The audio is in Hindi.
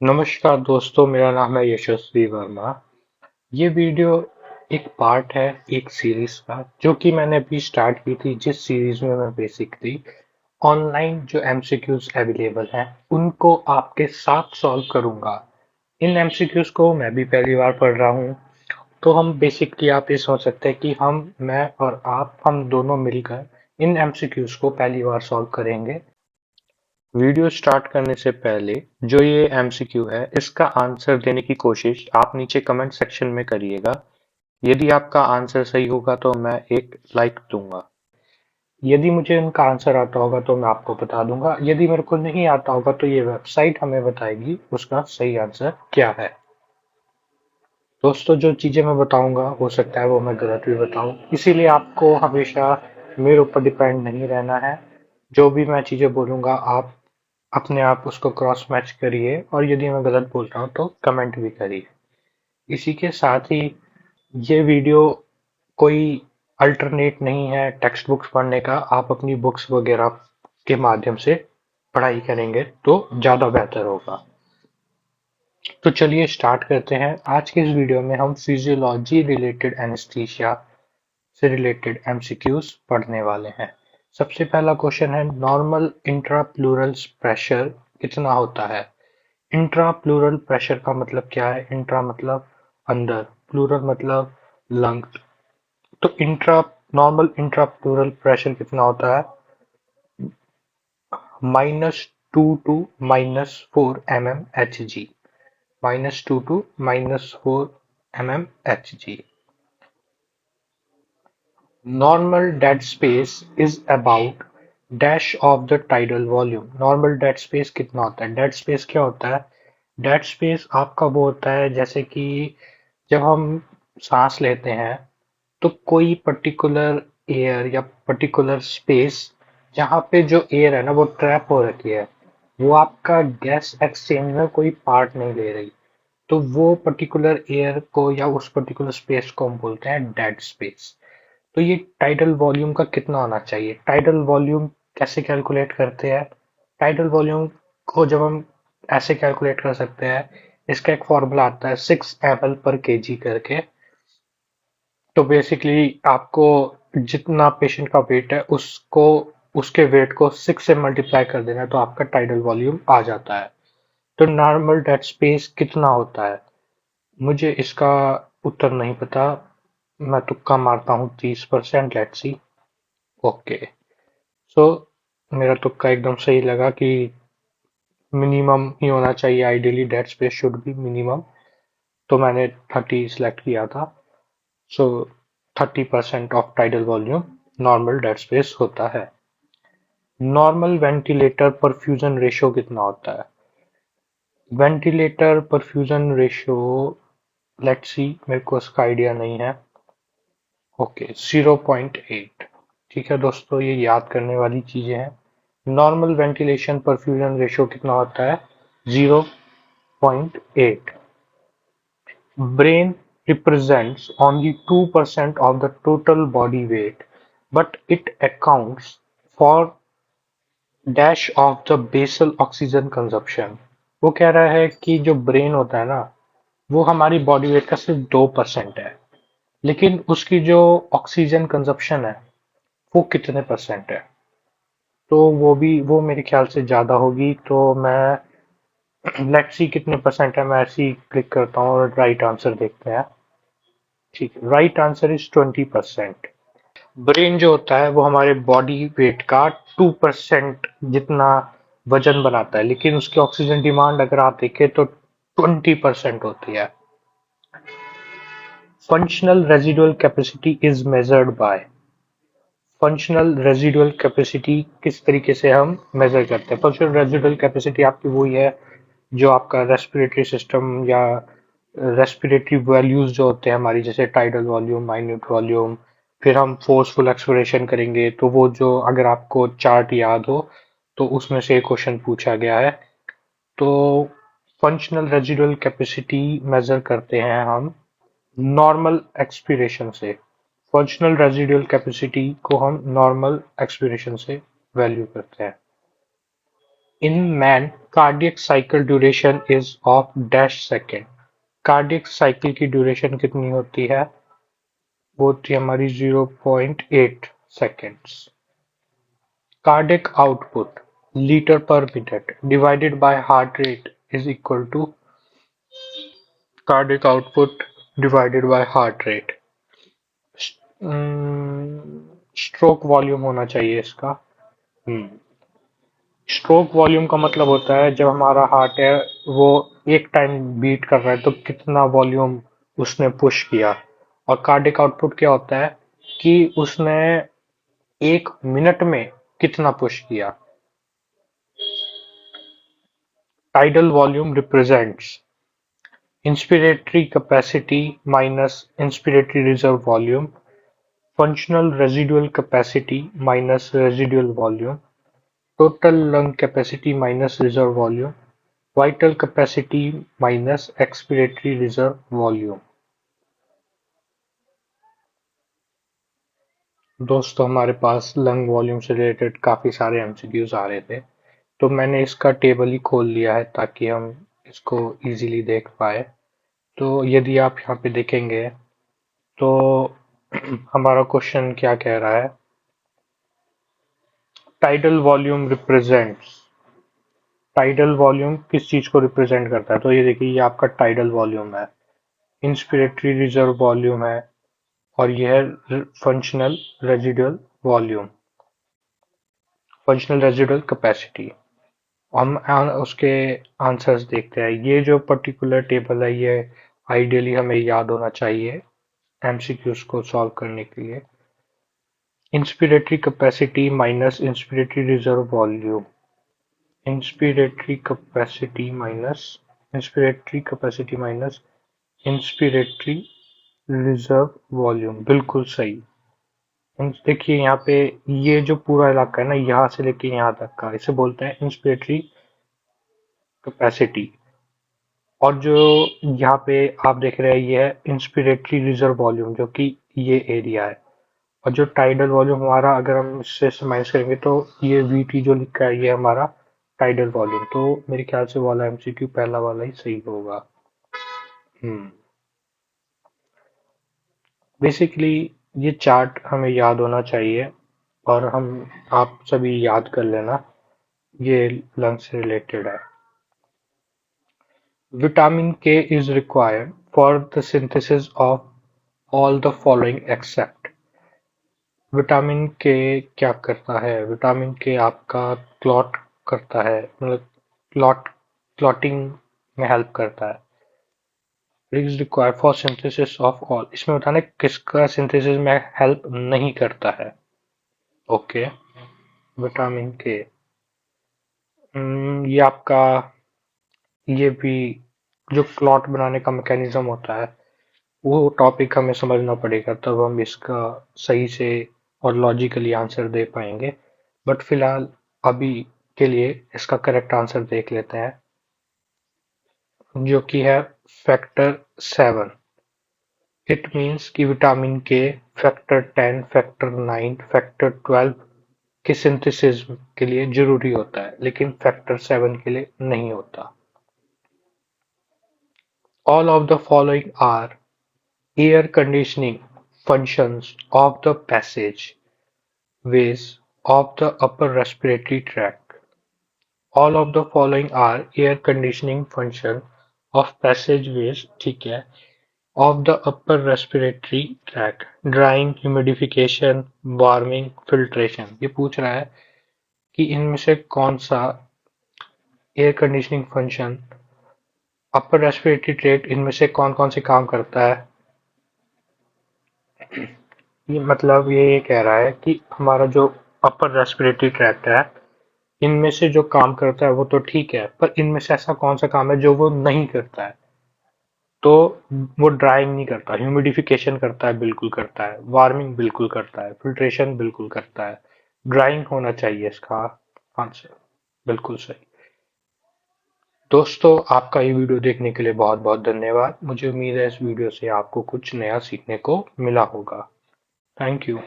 नमस्कार दोस्तों, मेरा नाम है यशस्वी वर्मा। ये वीडियो एक पार्ट है एक सीरीज का जो कि मैंने अभी स्टार्ट की थी, जिस सीरीज में मैं बेसिकली ऑनलाइन जो एमसीक्यूज अवेलेबल हैं उनको आपके साथ सॉल्व करूंगा। इन एमसीक्यूज को मैं भी पहली बार पढ़ रहा हूँ, तो हम बेसिकली आप ये सोच सकते हैं कि मैं और हम दोनों मिलकर इन एमसीक्यूज को पहली बार सॉल्व करेंगे। वीडियो स्टार्ट करने से पहले जो ये एमसीक्यू है इसका आंसर देने की कोशिश आप नीचे कमेंट सेक्शन में करिएगा। यदि आपका आंसर सही होगा तो मैं एक लाइक दूंगा। यदि मुझे उनका आंसर आता होगा तो मैं आपको बता दूंगा। यदि मेरे को नहीं आता होगा तो ये वेबसाइट हमें बताएगी उसका सही आंसर क्या है। दोस्तों, जो चीजें मैं बताऊंगा हो सकता है वो मैं गलत भी बताऊं, इसीलिए आपको हमेशा मेरे ऊपर डिपेंड नहीं रहना है। जो भी मैं चीजें बोलूंगा आप अपने आप उसको क्रॉस मैच करिए, और यदि मैं गलत बोल रहा हूँ तो कमेंट भी करिए। इसी के साथ ही ये वीडियो कोई अल्टरनेट नहीं है टेक्स्ट बुक्स पढ़ने का। आप अपनी बुक्स वगैरह के माध्यम से पढ़ाई करेंगे तो ज़्यादा बेहतर होगा। तो चलिए स्टार्ट करते हैं। आज के इस वीडियो में हम फिजियोलॉजी रिलेटेड एनेस्थीसिया से रिलेटेड एमसीक्यूज पढ़ने वाले हैं। सबसे पहला क्वेश्चन है, नॉर्मल इंट्राप्लूरल प्रेशर कितना होता है? इंट्रा प्लूरल प्रेशर का मतलब क्या है? इंट्रा मतलब अंदर, प्लूरल मतलब लंग। तो नॉर्मल इंट्रा प्लूरल प्रेशर कितना होता है? -2 to -4 mmHg। -2 to -4 mmHg। Normal dead space is about dash of the tidal volume। Normal dead space कितना होता है? डेड स्पेस क्या होता है? डेड स्पेस आपका वो होता है जैसे कि जब हम सांस लेते हैं तो कोई पर्टिकुलर एयर या पर्टिकुलर स्पेस, जहाँ पे जो एयर है ना वो ट्रैप हो रखी है, वो आपका गैस एक्सचेंज में कोई पार्ट नहीं ले रही, तो वो पर्टिकुलर एयर को या उस पर्टिकुलर स्पेस को हम बोलते हैं डेड स्पेस। तो ये टाइडल वॉल्यूम का कितना होना चाहिए? टाइडल वॉल्यूम कैसे कैलकुलेट करते हैं? टाइडल वॉल्यूम को जब हम ऐसे कैलकुलेट कर सकते हैं, इसका एक फॉर्मूला आता है 6 ml/kg करके। तो बेसिकली आपको जितना पेशेंट का वेट है उसको उसके वेट को 6 से मल्टीप्लाई कर देना है, तो आपका टाइडल वॉल्यूम आ जाता है। तो नॉर्मल डेड स्पेस कितना होता है? मुझे इसका उत्तर नहीं पता। मैं तुक्का मारता हूँ 30%। Let's see. ओके, सो मेरा तुक्का एकदम सही लगा कि मिनिमम ही होना चाहिए। Ideally dead space should be minimum. तो मैंने 30 सिलेक्ट किया था। सो 30% of tidal volume normal dead space होता है। नॉर्मल वेंटिलेटर परफ्यूजन रेशियो कितना होता है? Ventilator perfusion ratio, let's see, मेरे को इसका आइडिया नहीं है। ओके, 0.8। ठीक है दोस्तों, ये याद करने वाली चीजें हैं। नॉर्मल वेंटिलेशन परफ्यूजन रेशियो कितना होता है? 0.8। Brain represents only 2% of the total body weight, but it accounts for dash of the basal oxygen consumption। वो कह रहा है कि जो ब्रेन होता है ना, वो हमारी बॉडी वेट का सिर्फ 2% है, लेकिन उसकी जो ऑक्सीजन कंजप्शन है वो कितने परसेंट है? तो वो मेरे ख्याल से ज्यादा होगी। तो मैं लेट्स सी कितने परसेंट है, मैं ऐसे ही क्लिक करता हूँ और राइट आंसर देखते हैं। ठीक है, राइट आंसर इज 20%। ब्रेन जो होता है वो हमारे बॉडी वेट का 2% जितना वजन बनाता है, लेकिन उसकी ऑक्सीजन डिमांड अगर आप देखें तो 20% होती है। Functional residual capacity is measured by. Functional residual capacity किस तरीके से हम मेजर करते हैं? फंक्शनल रेजिडुअल कैपेसिटी आपकी वही है जो आपका रेस्पिरेटरी सिस्टम या रेस्पिरेटरी वैल्यूज जो होते हैं हमारी, जैसे टाइडल वॉल्यूम, माइन्यूट वॉल्यूम, फिर हम फोर्सफुल एक्सपिरेशन करेंगे तो वो जो, अगर आपको चार्ट याद हो तो उसमें से एक क्वेश्चन पूछा गया है। तो फंक्शनल रेजिडुअल कैपेसिटी मेजर करते हैं हम नॉर्मल एक्सपिरेशन से। फंक्शनल रेजिडुअल कैपेसिटी को हम नॉर्मल एक्सपिरेशन से वैल्यू करते हैं। In man cardiac cycle duration is of dash second. Cardiac cycle की ड्यूरेशन कितनी होती है? वो होती है हमारी 0.8 seconds. Cardiac output litre per minute divided by heart rate is equal to cardiac output divided by heart rate. Stroke volume होना चाहिए इसका। स्ट्रोक वॉल्यूम का मतलब होता है जब हमारा हार्ट है वो एक टाइम बीट कर रहा है तो कितना वॉल्यूम उसने पुश किया। और कार्डियक आउटपुट क्या होता है कि उसने एक मिनट में कितना पुश किया। Tidal volume represents inspiratory capacity minus inspiratory reserve volume, functional residual capacity minus residual volume, total lung capacity minus reserve volume, vital capacity minus expiratory reserve volume। दोस्तों हमारे पास लंग वॉल्यूम से रिलेटेड काफ़ी सारे एमसीक्यूज आ रहे थे, तो मैंने इसका टेबल ही खोल लिया है ताकि हम इसको इजीली देख पाए। तो यदि आप यहाँ पे देखेंगे तो हमारा क्वेश्चन क्या कह रहा है? Tidal volume represents, tidal volume किस चीज को रिप्रेजेंट करता है? तो ये देखिए ये आपका टाइडल वॉल्यूम है, इंस्पिरेटरी रिजर्व वॉल्यूम है, और यह है functional residual volume, functional residual capacity. हम उसके आंसर्स देखते हैं। ये जो पर्टिकुलर टेबल है ये आइडियली हमें याद होना चाहिए एमसीक्यूज को सॉल्व करने के लिए। Inspiratory capacity minus inspiratory reserve volume, inspiratory capacity minus inspiratory capacity minus inspiratory reserve volume, बिल्कुल सही। देखिए यहाँ पे ये जो पूरा इलाका है ना यहाँ से लेके यहाँ तक का इसे बोलते हैं इंस्पिरेटरी कैपेसिटी। और जो यहाँ पे आप देख रहे हैं ये है इंस्पिरेटरी रिजर्व वॉल्यूम जो कि ये एरिया है। और जो टाइडल वॉल्यूम हमारा अगर हम इससे माइनस करेंगे तो ये वीटी जो लिखा है ये हमारा टाइडल वॉल्यूम। तो मेरे ख्याल से वाला एमसीक्यू पहला वाला ही सही होगा। हम्म बेसिकली ये चार्ट हमें याद होना चाहिए और हम आप सभी याद कर लेना, ये लंग से रिलेटेड है। विटामिन के is required for the synthesis of all the following except. Vitamin के क्या करता है? विटामिन के आपका क्लॉट करता है, मतलब क्लॉटिंग में हेल्प करता है। Is required for synthesis of all, इसमें बताना किसका सिंथेसिस में हेल्प नहीं करता है। ओके, विटामिन के ये आपका ये भी जो क्लॉट बनाने का मैकेनिज्म होता है वो टॉपिक हमें समझना पड़ेगा तब हम इसका सही से और लॉजिकली आंसर दे पाएंगे। बट फिलहाल अभी के लिए इसका करेक्ट आंसर देख लेते हैं जो कि है फैक्टर 7। इट मीन्स कि विटामिन के फैक्टर 10, फैक्टर 9, फैक्टर 12 के सिंथेसिस के लिए जरूरी होता है लेकिन फैक्टर 7 के लिए नहीं होता। All of the following are air conditioning functions of the passageways of the upper respiratory tract. All of the following are air conditioning function of passageways, ठीक है, of the upper respiratory tract. Drying, humidification, warming, filtration। ये पूछ रहा है कि इनमें से कौन सा air conditioning function upper respiratory tract इनमें से कौन कौन से काम करता है। ये मतलब ये कह रहा है कि हमारा जो अपर रेस्पिरेटरी ट्रैक्ट है इनमें से जो काम करता है वो तो ठीक है पर इनमें से ऐसा कौन सा काम है जो वो नहीं करता है। तो वो ड्राइंग नहीं करता, ह्यूमिडिफिकेशन करता है, बिल्कुल करता है, वार्मिंग बिल्कुल करता है, फिल्ट्रेशन बिल्कुल करता है, ड्राइंग होना चाहिए इसका आंसर, बिल्कुल सही। दोस्तों आपका ये वीडियो देखने के लिए बहुत बहुत धन्यवाद। मुझे उम्मीद है इस वीडियो से आपको कुछ नया सीखने को मिला होगा। Thank you.